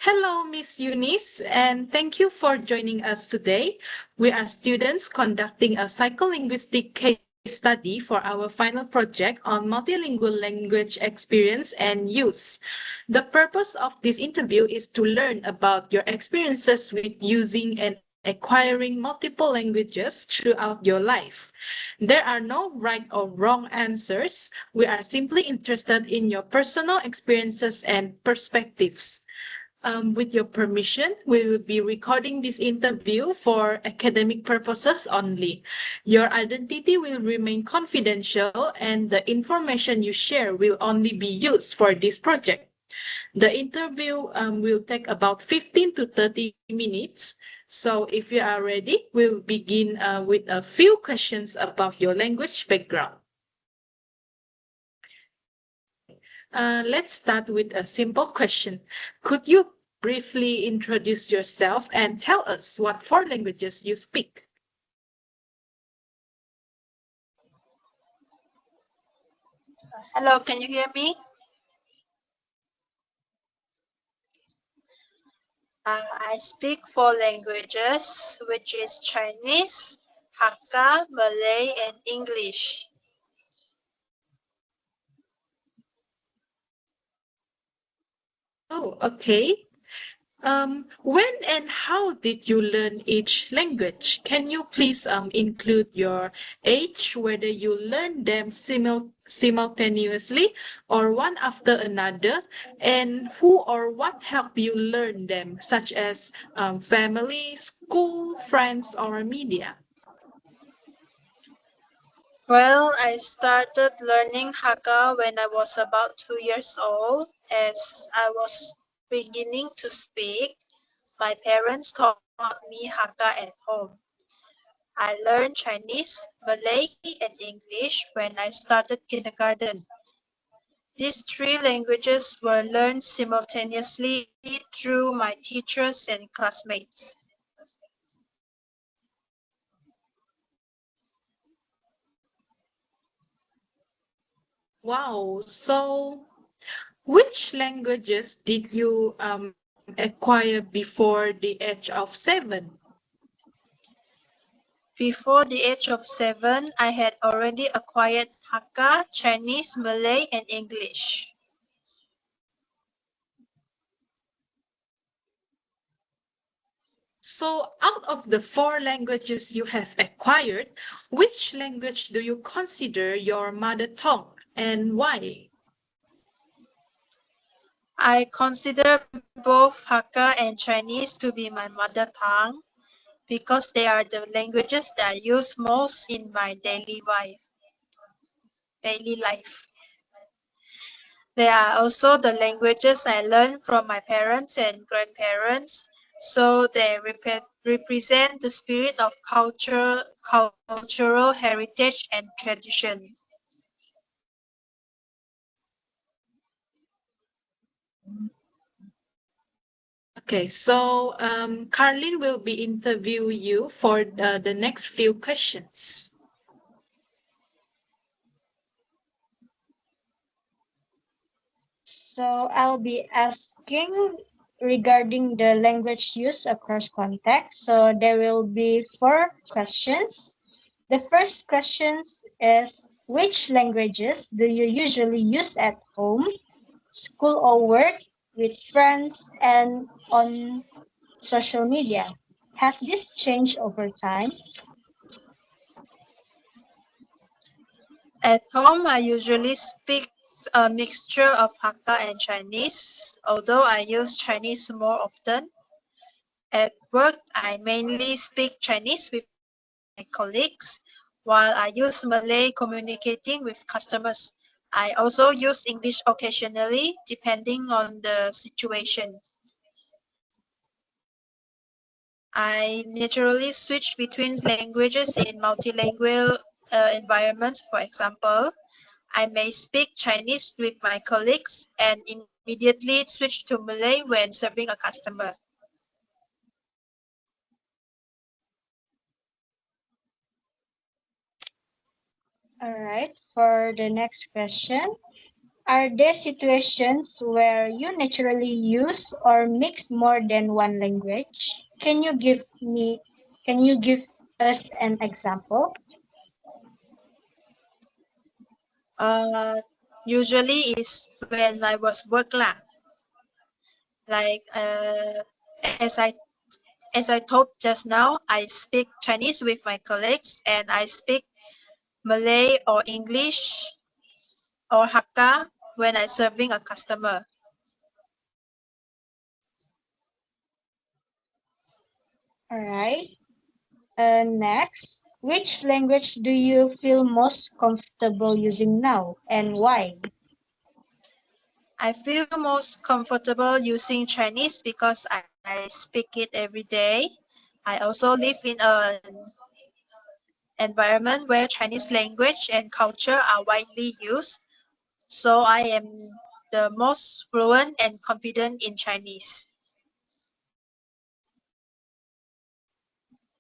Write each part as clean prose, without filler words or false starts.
Hello, Miss Eunice, and thank you for joining us today. We are students conducting a psycholinguistic case study for our final project on multilingual language experience and use. The purpose of this interview is to learn about your experiences with using and acquiring multiple languages throughout your life. There are no right or wrong answers. We are simply interested in your personal experiences and perspectives. With your permission, we will be recording this interview for academic purposes only. Your identity will remain confidential and the information you share will only be used for this project. The interview will take about 15 to 30 minutes. So if you are ready, we'll begin with a few questions about your language background. Let's start with a simple question. Could you briefly introduce yourself and tell us what four languages you speak? Hello, can you hear me? I speak four languages, which is Chinese, Hakka, Malay, and English. Oh, okay. When and how did you learn each language? Can you please include your age, whether you learned them simultaneously or one after another, and who or what helped you learn them, such as family, school, friends, or media? Well, I started learning Hakka when I was about 2 years old. As I was beginning to speak, my parents taught me Hakka at home. I learned Chinese, Malay, and English when I started kindergarten. These three languages were learned simultaneously through my teachers and classmates. Wow. So, which languages did you acquire before the age of 7? Before the age of 7, I had already acquired Hakka, Chinese, Malay, and English. So, out of the four languages you have acquired, which language do you consider your mother tongue and why? I consider both Hakka and Chinese to be my mother tongue because they are the languages that I use most in my daily life. They are also the languages I learned from my parents and grandparents, so they represent the spirit of cultural heritage and tradition. Okay, so Carlin will be interviewing you for the next few questions. So I'll be asking regarding the language use across context. So there will be four questions. The first question is, which languages do you usually use at home, school or work, with friends, and on social media? Has this changed over time? At home, I usually speak a mixture of Hakka and Chinese, although I use Chinese more often. At work, I mainly speak Chinese with my colleagues, while I use Malay communicating with customers. I also use English occasionally, depending on the situation. I naturally switch between languages in multilingual environments. For example, I may speak Chinese with my colleagues and immediately switch to Malay when serving a customer. All right, for the next question. Are there situations where you naturally use or mix more than one language? Can you give us an example? Uh, Usually is when I was work lah. Like as I told just now, I speak Chinese with my colleagues and I speak Malay or English or Hakka when I serving a customer. All right. Next, which language do you feel most comfortable using now and why? I feel most comfortable using Chinese because I speak it every day. I also live in an environment where Chinese language and culture are widely used, so I am the most fluent and confident in Chinese.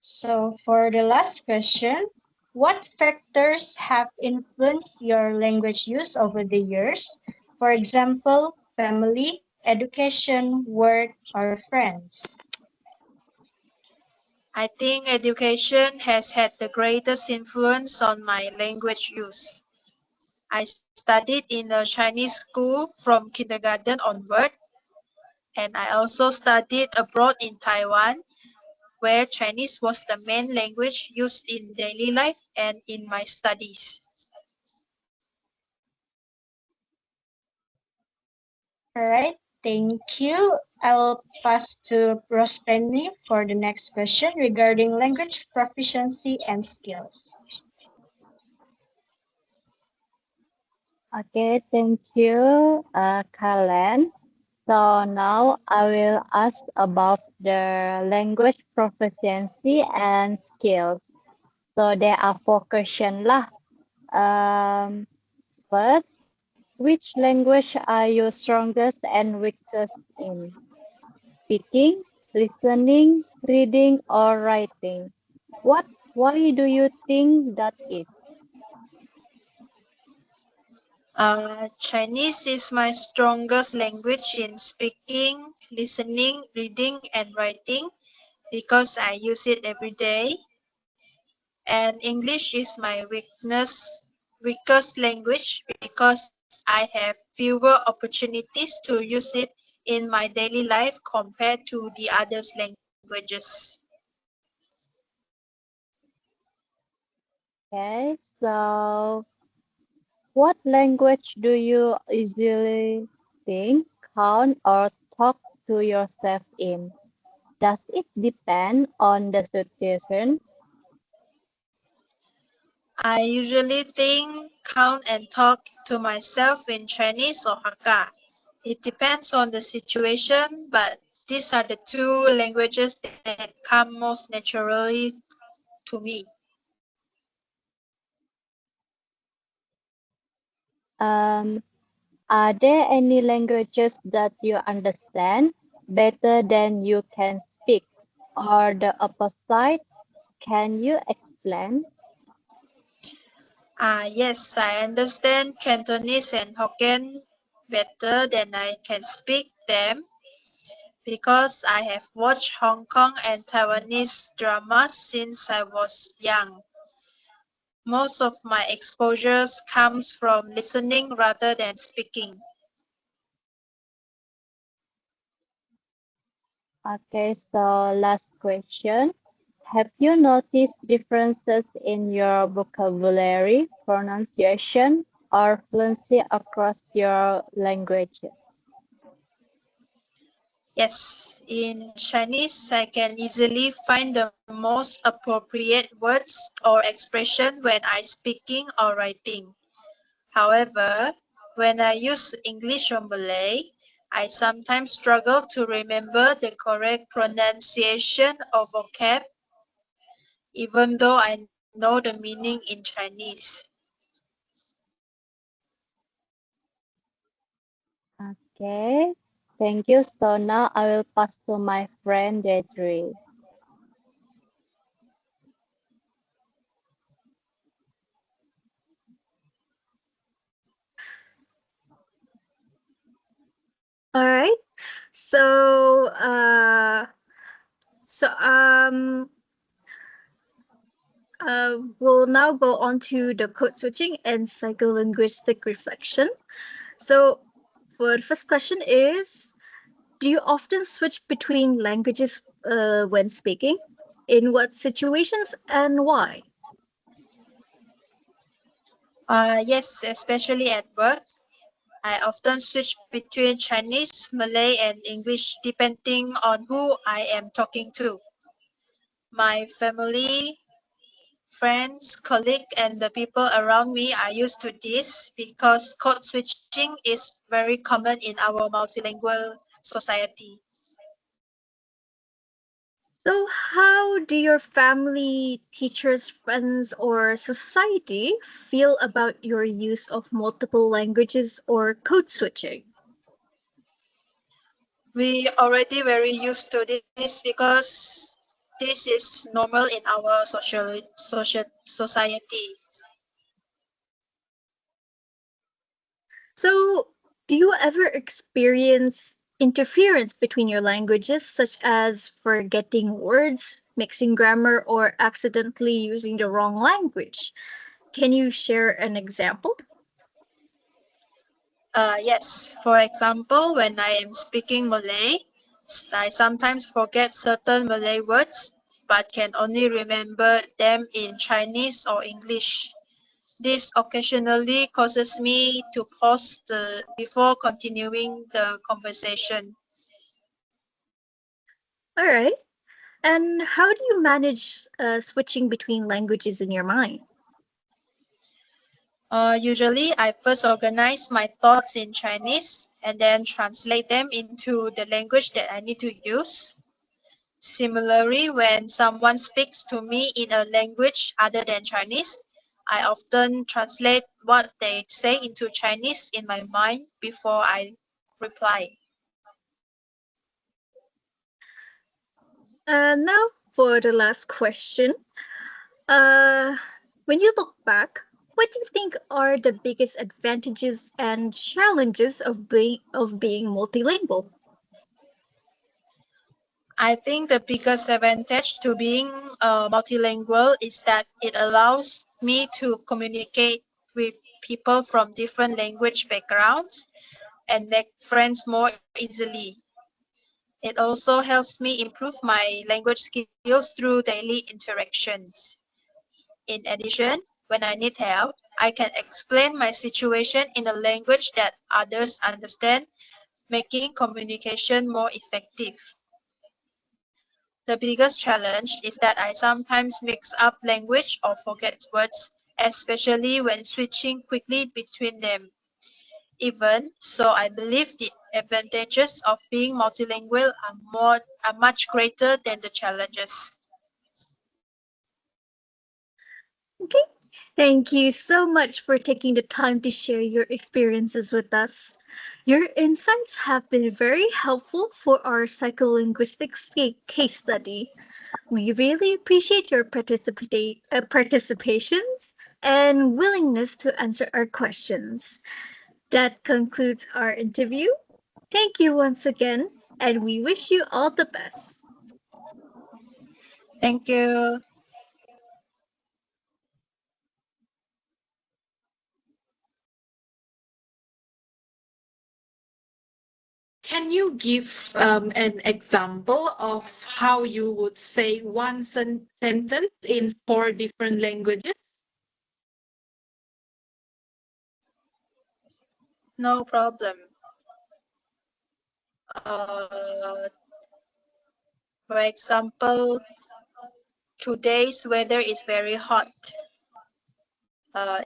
So, for the last question, what factors have influenced your language use over the years? For example, family, education, work, or friends? I think education has had the greatest influence on my language use. I studied in a Chinese school from kindergarten onward, and I also studied abroad in Taiwan, where Chinese was the main language used in daily life and in my studies. All right, thank you. I'll pass to Rosteni for the next question regarding language proficiency and skills. Okay, thank you, Kalen. So now I will ask about the language proficiency and skills. So there are four questions lah. First, which language are you strongest and weakest in? Speaking, listening, reading, or writing? Why do you think that is? Chinese is my strongest language in speaking, listening, reading, and writing because I use it every day. And English is my weakest language because I have fewer opportunities to use it in my daily life compared to the other languages. Okay, so what language do you usually think, count, or talk to yourself in? Does it depend on the situation? I usually think, count, and talk to myself in Chinese or Hakka. It depends on the situation, but these are the two languages that come most naturally to me. Um, are there any languages that you understand better than you can speak, or the opposite? Can you explain? Yes, I understand Cantonese and Hokkien better than I can speak them because I have watched Hong Kong and Taiwanese dramas since I was young. Most of my exposures comes from listening rather than speaking. Okay, so last question. Have you noticed differences in your vocabulary, pronunciation, or fluency across your languages? Yes, in Chinese, I can easily find the most appropriate words or expression when I speaking or writing. However, when I use English or Malay, I sometimes struggle to remember the correct pronunciation of vocab, even though I know the meaning in Chinese. Okay, thank you. So now I will pass to my friend Deidre. All right. So, so we'll now go on to the code switching and psycholinguistic reflection. So, for the first question is, do you often switch between languages when speaking? In what situations and why? Yes, especially at work. I often switch between Chinese, Malay, and English depending on who I am talking to. My family, friends, colleagues, and the people around me are used to this because code switching is very common in our multilingual society. So, how do your family, teachers, friends, or society feel about your use of multiple languages or code switching? We already very used to this because this is normal in our social society. So, do you ever experience interference between your languages, such as forgetting words, mixing grammar, or accidentally using the wrong language? Can you share an example? Yes, for example, when I am speaking Malay, I sometimes forget certain Malay words but can only remember them in Chinese or English. This occasionally causes me to pause before continuing the conversation. All right. And how do you manage switching between languages in your mind? Usually, I first organize my thoughts in Chinese and then translate them into the language that I need to use. Similarly, when someone speaks to me in a language other than Chinese, I often translate what they say into Chinese in my mind before I reply. Now for the last question. Uh, when you look back, what do you think are the biggest advantages and challenges of being multilingual? I think the biggest advantage to being multilingual is that it allows me to communicate with people from different language backgrounds and make friends more easily. It also helps me improve my language skills through daily interactions. In addition, when I need help, I can explain my situation in a language that others understand, making communication more effective. The biggest challenge is that I sometimes mix up language or forget words, especially when switching quickly between them. Even so, I believe the advantages of being multilingual are much greater than the challenges. Okay, thank you so much for taking the time to share your experiences with us. Your insights have been very helpful for our psycholinguistics case study. We really appreciate your participation and willingness to answer our questions. That concludes our interview. Thank you once again, and we wish you all the best. Thank you. Can you give an example of how you would say one sentence in four different languages? No problem. Uh, for example, today's weather is very hot.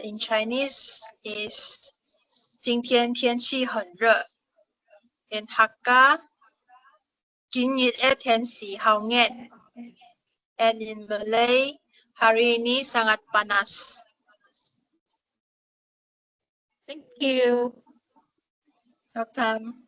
In Chinese is 今天天气很热. In Hakka, 今日天气好热. And in Malay, hari ini sangat panas. Thank you. Welcome.